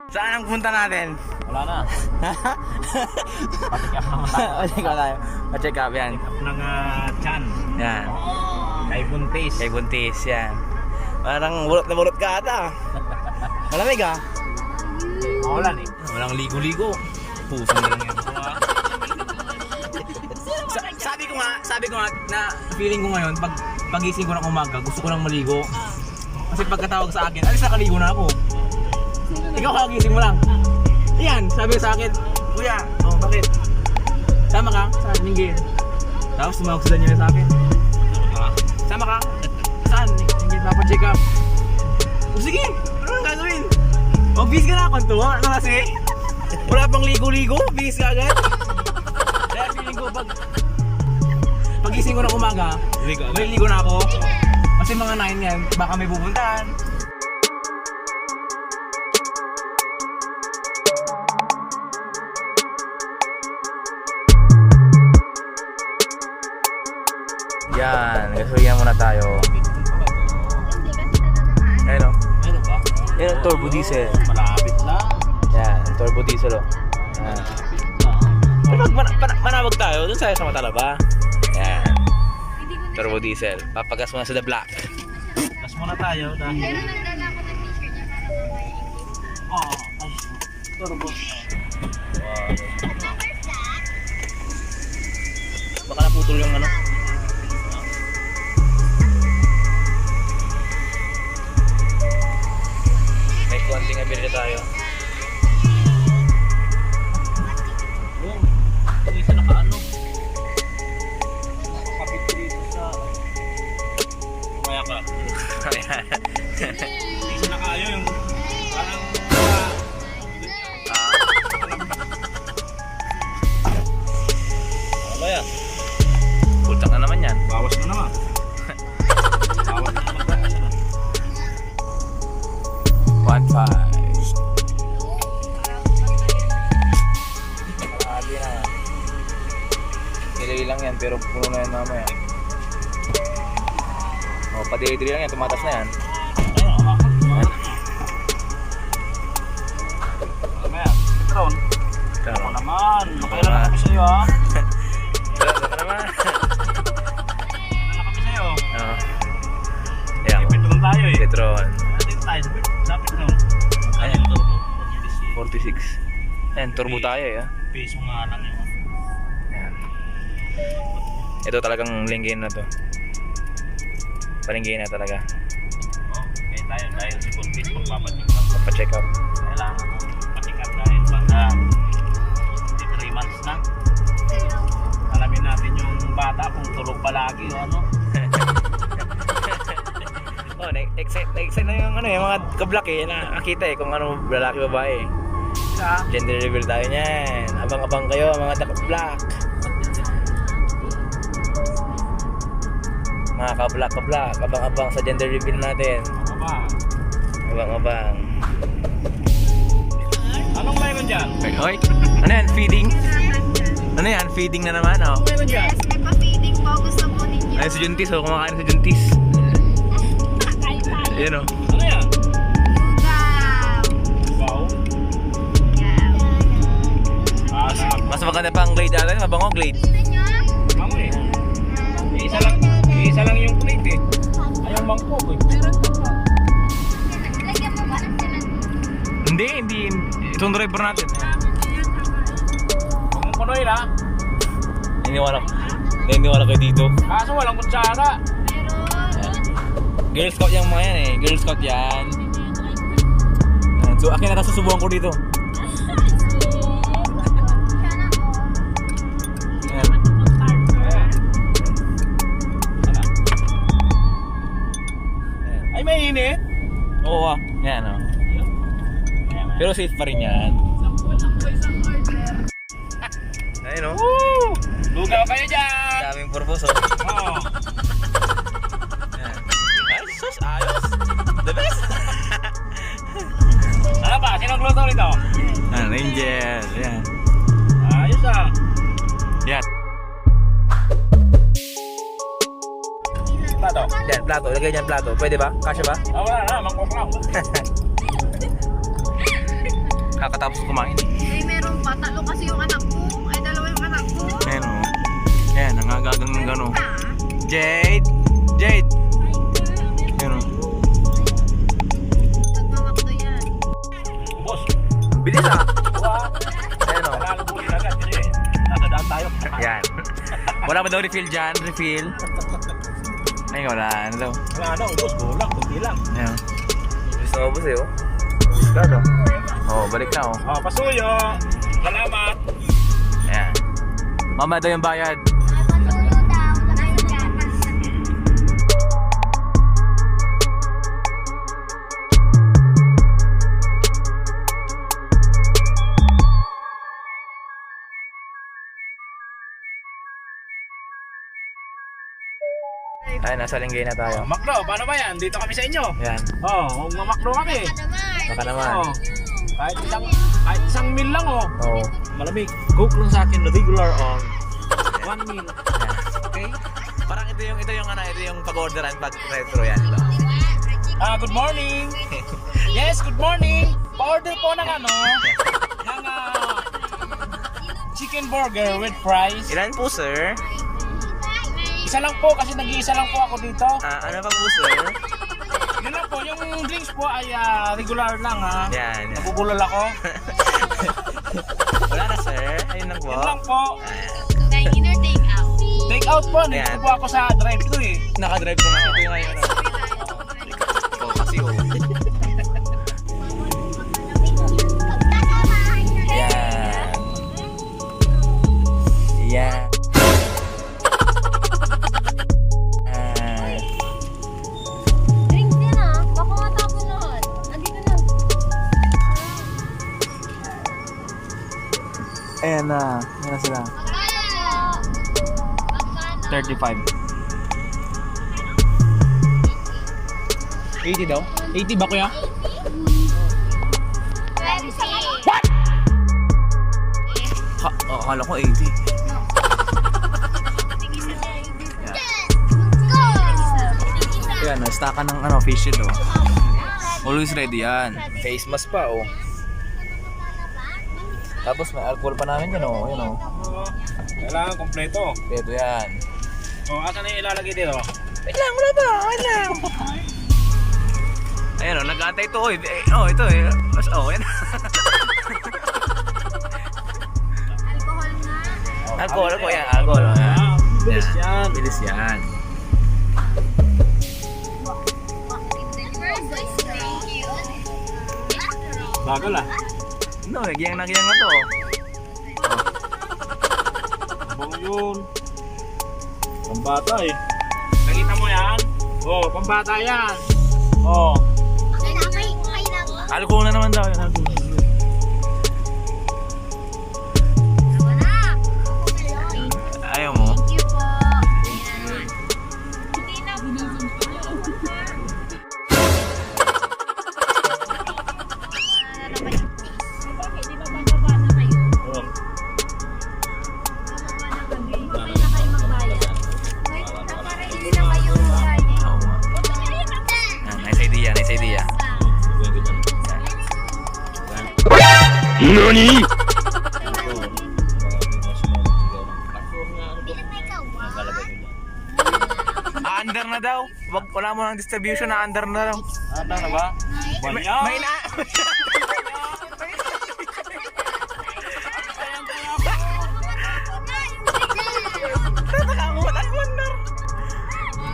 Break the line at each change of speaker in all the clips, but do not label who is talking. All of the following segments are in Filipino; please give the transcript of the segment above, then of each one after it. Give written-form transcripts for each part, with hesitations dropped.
Saan ang punta natin?
Wala na. Pa-check up naman tayo.
Pa-check up tayo. Pa-check up yan.
Check up ng tiyan.
Yan.
Kay buntis.
Kay buntis yan. Parang bulot na bulot ka ata. Malamig ah.
Maulan eh.
Walang ligo-ligo. Pusang lang yan. Sabi ko nga na feeling ko ngayon pag pagising ko ng umaga gusto ko lang maligo. Kasi pagkatawag sa akin, alis nakaligo na ako. Ikaw kagising mo lang. Yan, sabi sa akin, kuya, bakit? Sama ka? Saan? Ninggin. Tapos tumawag sila niya sa akin. Sama ka? Saan? Ninggin, papacheck up. O sige, ano nang gagawin? Mag-bis ka na, kantuwa. Ano kasi? Wala pang ligo-ligo, bis ka agad. Kaya feeling ko pagising ko ng umaga, may ligo na ako. Kasi mga 9 yan, baka may pupuntahan. Yan, gasulian muna tayo. Ayun o.
Meron ba?
Yan, turbo diesel.
Malapit lang.
Yan, turbo diesel o. Yan.
Malapit lang.
Manawag tayo, dun sa Matalaba. Yan. Turbo diesel. Papagas muna sa the black.
Gas muna tayo dahil...
Pero nagdala ko ng t-shirt niya para mamaya.
Ay, turbo.
Baka naputol yung ano. May konting ability tayo.
Yung, hindi siya nakaano. Nakakapit dito sa... Kumaya ka. Hindi siya nakayo yung... Parang... Ano ba yan?
Pultak na naman yan.
Bawas mo naman. Bawas na naman tayo siya.
1.5. Marami na yan. Nilay lang yan pero puno na yan mamaya. O, padiri-diri lang yan. Tumatas na yan.
Ayun, umakot. Mamaya, Tron. Ako naman. Makailan na kami sa'yo ha.
Baka naman.
Makailan na kami sa'yo.
Oo. Ayan.
Ipitong tayo eh.
Petron.
Natin tayo sa Petron.
Ayan.
Turbo.
46. Ayan, turbo tayo eh.
Peso nga lang yun.
Ayan. Ito talagang linggin na to. Palinggihin na talaga.
Oh, kaya tayo dahil si Buntis magpapacheck up.
Pacheck up.
Kailangan mo pacheck up dahil baka 3 months na. Alamin natin yung bata kung tulog palagi o ano.
Oh, na-excite na yung ano, yung mga kablak eh. Nakakita eh kung ano lalaki babae.
Sa
Gender reveal tayo niyan. Abang-abang kayo mga kablak. Mga kablak, abang-abang sa gender reveal natin.
ano ba?
Abang-abang.
Anong meron dyan?
Oy, ano yan? Feeding? Ano yan? Feeding na naman, oh.
Anong meron dyan?
Yes, may pa-feeding po. Gusto po ninyo.
Ayun si Juntis, oh. Kumakain si Juntis.
Kain tayo.
Ayun, oh.
Ano yan?
Lugaw.
Wow.
Yeah.
Mas maganda pa ang glade natin. Mabango glade.
Tingnan nyo.
Mango eh. Isa lang yung plate eh. Ayaw mangkok eh.
Meron po po. Lagyan mo ba ng sinan?
Hindi. Itong driver natin.
Huwag mong punoy na.
Naniniwala kayo dito.
Kaso walang kutsara.
Meron.
Girl Scout yung mga yan eh. Girl Scout yan. So akin na susubukan ko dito. Ayan.
Ay, may init.
Oo ah. Yan oh. Pero safe pa rin yan. Ayun oh.
Woo! Lugaw kayo dyan!
Daming purpose oh.
Oo.
Yan. Ay, sus, ayos. The best.
Ano ba? Sinong luto nito?
Ranger. Yan.
Ayos ah.
Yan.
Plato.
Yan, plato. Lagay dyan plato. Pwede ba? Kasya ba?
Wala na, mangkok lang.
Kakatapos kumain.
Ay, meron pa. Tatlo kasi yung anak ko. Ay, dalawa yung anak ko.
Ayan o. Ayan, nangangagang ng gano'n. Jade! Jade! Ayan o.
Nagmamakto yan.
Boss,
Bilis ah! Ayan o.
nalalabunin agad. Kasi nasa daan tayo.
Ayan. Wala ba daw refill dyan? Refill? Ay, wala. Ano daw?
Wala na, ubos. Kulang, kunti lang.
Ayan. Gusto mo ba sa'yo? Gusto ka oh, balik na oh.
Oh, pasuyo. Salamat.
Ayan. Mama daw yung bayad.
Patulo daw. Ayun yan.
Ay, nasa Linggay na tayo.
Makro, paano ba yan? Dito kami sa inyo.
Ayan.
Oh, huwag mamakro kami.
Baka naman.
Oh. Kahit isang meal lang oh.
Oo.
Malamig. Coke lang sa akin, regular on 1 meal.
Okay? Parang ito yung pag-orderan pag retro yan. Diba?
Good morning. Yes, good morning. Pa-order po ng chicken burger with fries.
Ilan po, sir?
Isa lang po kasi nag-iisa lang po ako dito.
Ano pa po, sir?
Yun lang po, yung drinks po ay regular lang ha.
Yan.
Nabubulol ako.
Wala na, sir. Ayun lang po.
Yun lang po.
Dine-in or take-out?
Take out po,
Ayan.
nandito po ako sa drive-thru eh.
Nakadrive ko nga. Ito yung ngayon. Oh, kasi oh. Yan. Yan.
Drink din ah. Baka matapon lahat. Andito na.
Ayan na. Ayan na sila. 35. 80 daw? 80 ba kuya?
What?
Akala ko 80. Yan, na-stackan ng fish shield oh. Always ready yan. Face mask pa oh. Tapos may alcohol pa namin yan oh. Yan oh.
Kailangan kompleto.
Ito yan.
Oh, asan na yung ilalagay dito?
Wait lang, wala ba? Wait lang. Ayan o, nag-aantay ito. Ito eh. Yan.
Alcohol nga.
Alcohol yan. Alcohol. Yan.
Bilis yan.
Bilis yan.
Bagal ah.
No, nagyang na to.
Bang yun. Pambata eh. Nakita mo yan? Oh, pambata yan. Oh.
Alcohol na naman daw. Yan. Ayaw mo?
Thank you po.
Oh.
Oo nga. Nice idea, nice idea.
NANI?!
Under na daw. Wala mo ng distribution na under na daw.
Ano na ba? Banyan.
May na...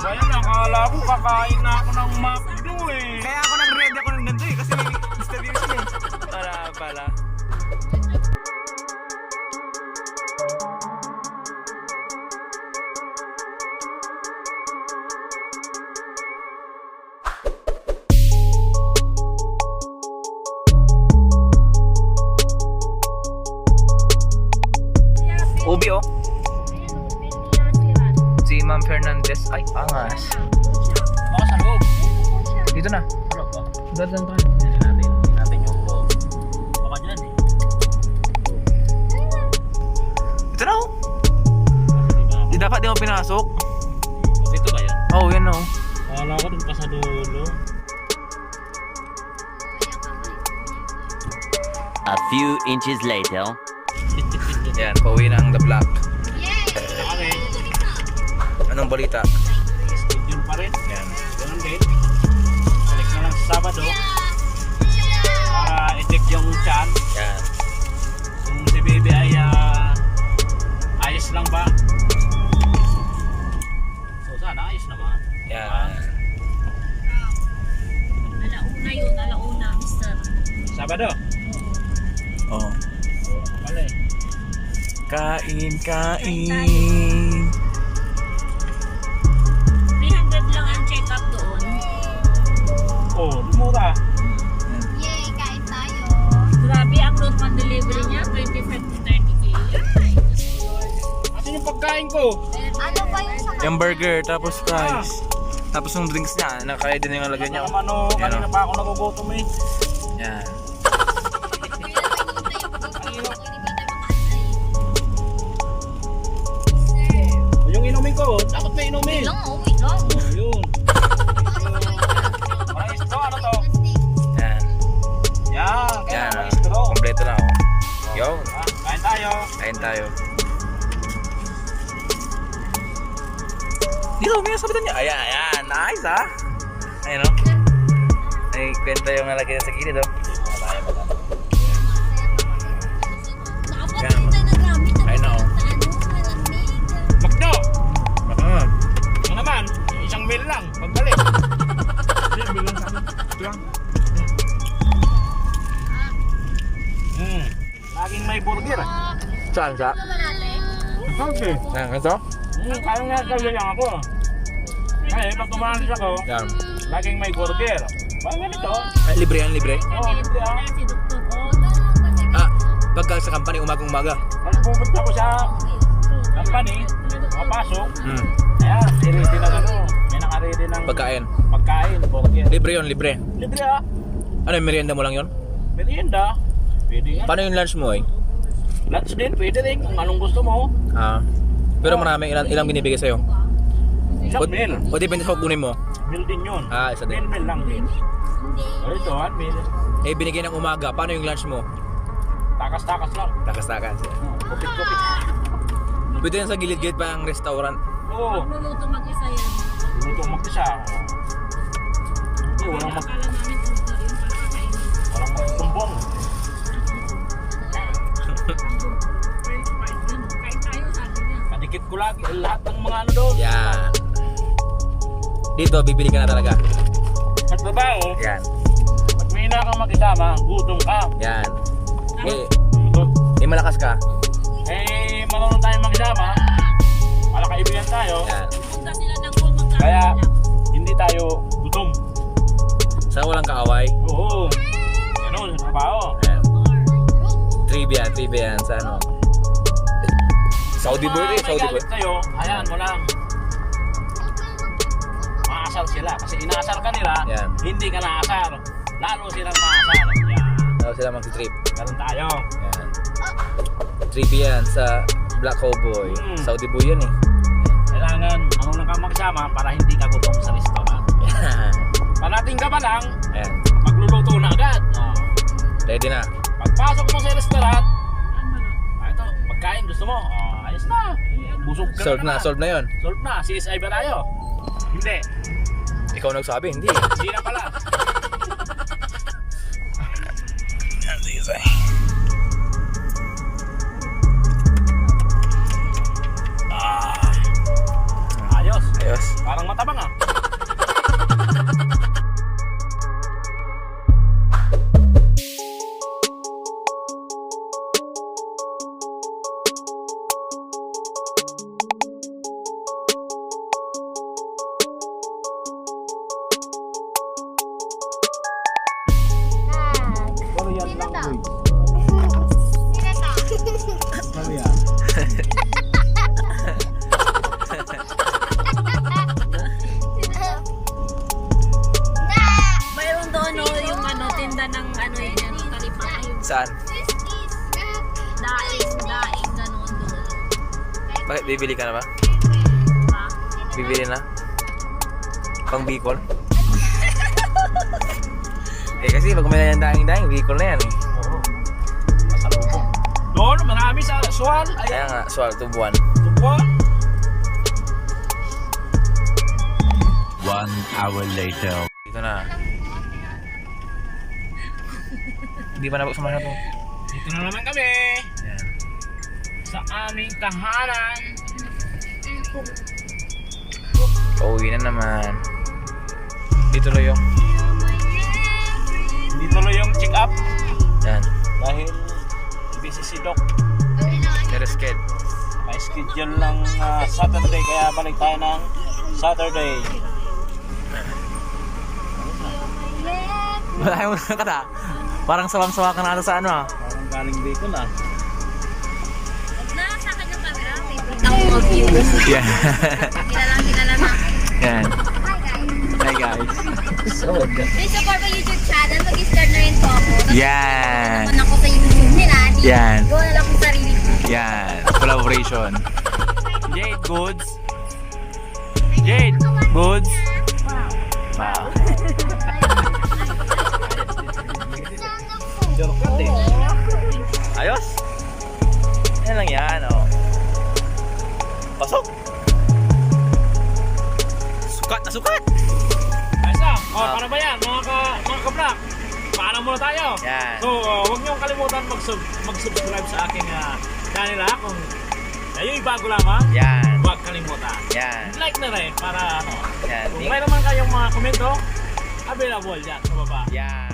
Bayan, nakala ko kakain na ako ng McDo eh.
Kaya ako nag-ready ako ng ganito eh. Kasi may distribution eh. Pala. Ubi oh. Si Ma'am Fernandez. Ay, angas.
Baka sa loob.
Dito na.
Ano ba?
Dadan ka.
Natin yung loob. Baka dyan eh.
Dito na oh. Di dapat di mo pinasok.
Dito ba yan?
Oh, yan oh.
Akala ko dun pa sa dulo.
A few inches later.
Yan, pauwi na ang The Block.
Okay.
Anong balita?
Schedule pa rin.
Yan.
Ganun din. Balik na lang sa Sabado. Para i-check yung chan.
Yan.
Kung si baby ay ayos lang ba? So sana ayos naman.
Yan.
Alauna yun, alauna, mister.
Sabado.
Oh.
Wala eh.
Kain.
300 lang ang check-up doon.
Oh, lumura.
Yay, kain tayo. Grabe, ang load on delivery niya, 25 to 30k.
Asan yung pagkain ko?
Ano ba yung sa
Yung burger, tapos fries. Tapos yung drinks niya, nakaya din yung lagyan niya.
Ano, kanina pa ako nagugutom eh.
Yan.
Yung inumin ko, dapat may inumin.
Wait lang.
Oh, yun. Maraming straw, ano to?
Yan.
Yan, kaya
Yan.
maraming straw.
Kompleto na ako. Yo,
Ah, kain tayo.
kain tayo. Dito, may sabitan niya. Ayan. Nice ha. Ayun o. Ay, kwenta yung nalagay sa gilid o.
Nakapatay na gamit.
I know.
Magdo!
Baka nga.
Ano naman? Isang meal lang. Pagbalik. Hindi, meal lang sa akin. Ito lang. Laging may burger.
Saan sa?
Okay.
Yan, ito?
Kaya nga kaya lang ako. Ay, pag tumalis ako,
Yan.
laging may burger. Parang ganito.
Ay, libre yan, libre.
Oo, hindi ah.
Si Dr.
Ah, pagka sa company, umagang-umaga.
Pag pupunta ko sa company, makapasok, kaya ready na ano. May naka-ready ng
Pagkain.
pagkain, burger.
Libre yun, libre.
Libre ah.
Ano yung merienda mo lang yun?
Merienda. Pwede nga.
Paano yung lunch mo eh?
Lunch din, pwede rin kung anong gusto mo.
Ah. Pero marami, ilang binibigay sa'yo?
Isang meal.
O depende sa kukunin mo?
Meal din yun.
Ah, isa din.
Meal lang din. O ito, 1 meal.
Eh, binigay ng umaga. Paano yung lunch mo?
Takas-takas lang.
Takas-takas.
Kupit-kupit.
Pwede yan sa gilid-gilid pa ang restaurant.
Oo.
Luluto mag-isa yan.
Luto mag-isa. Hindi, walang
Akala namin order yun para kakainin.
walang magtumbong.
Kain tayo, sabi niya.
Kadikit ko lagi lahat ng mga ano doon.
Yan. Dito, bibili ka na talaga.
Sa trabaho,
Yan.
pag may ina kang makisama, gutom ka.
Yan. Eh,
Gutom.
malakas ka.
Eh, marunong tayong makisama. Wala kaibigan tayo.
Yan.
Punta sila ng pool, magkakain
Kaya,
lang.
hindi tayo gutom.
Sa walang kaaway.
Oo. Ganun, sa trabaho.
Yan. Trivia yan sa ano. Saudi boy eh,
Kung
Saudi
may
boy.
galit sa'yo, ayan mo lang. Maasar sila. Kasi inaasar ka nila,
Yan.
hindi ka naasar. Lalo silang maasar. Yan.
Daw sila mag-trip.
Ganun tayo.
Yan. Trivia yan sa Black Cowboy. Saudi boy yan eh.
Kailangan marunong kang magsama para hindi ka gutom sa restaurant.
Yan.
Parating ka pa lang,
Ayan.
magluluto na agad. Oh.
Ready na.
Pagpasok mo sa restaurant, ito, pagkain gusto mo, ayos na. Busog ka
Solve
na
na,
naman.
solve na yun.
Solve na, CSI ba tayo? Hindi,
Ikaw nagsabi, hindi.
hindi na pala. Ayos,
Ayos.
parang matabang ah. Korean language. Korean.
Mayroon doon yung ano, tinda ng ano yun, kalipata yung
Saan?
daing, gano'n doon.
Bakit bibili ka na ba?
Diba?
Bibili na? Pang Bicol? Eh kasi pag may daing-daing, Bicol na yan eh.
Oo. Sual.
Kaya nga, swal, tubuan.
Tubuan.
1 hour later.
Dito na. Hindi pa nabuksan masyado.
Dito na naman kami.
Yan.
Sa aming tahanan.
Pauwi na naman. Dito lang yung.
Hindi tuloy yung check up.
Yan.
Dahil busy si Doc.
Nerisked.
May schedule lang Saturday. Kaya balik tayo ng Saturday.
Wala mo na kata. Parang sawang-sawa ka na ata sa ano ah.
Parang galing Bicol ah.
Na, sa akin yung camera. May break ako mga viewers.
Yan.
Kilala na.
Yan.
Hi guys.
Hi guys.
Please support my YouTube channel. Mag-start na rin po ako. Tapos
Yan.
naman ako sa YouTube nila. Di,
Yan.
gawa na lang kung sarili ko.
Yan. Collaboration. Jade Goods. Jade Goods. Wow.
Jorkat eh.
Ayos. Yan lang yan oh. Pasok. Sukat na sukat.
Ayos na. Paano ba yan? Mga ka-vlog. Paalam muna tayo.
Yan.
So, huwag niyong kalimutan mag-subscribe sa aking channel ha. Kung kayo'y bago lamang,
Yan.
huwag kalimutan.
Yan.
Like na rin para ano.
Yan.
Kung mayroon man kayong mga komento, available yan sa baba.
Yan.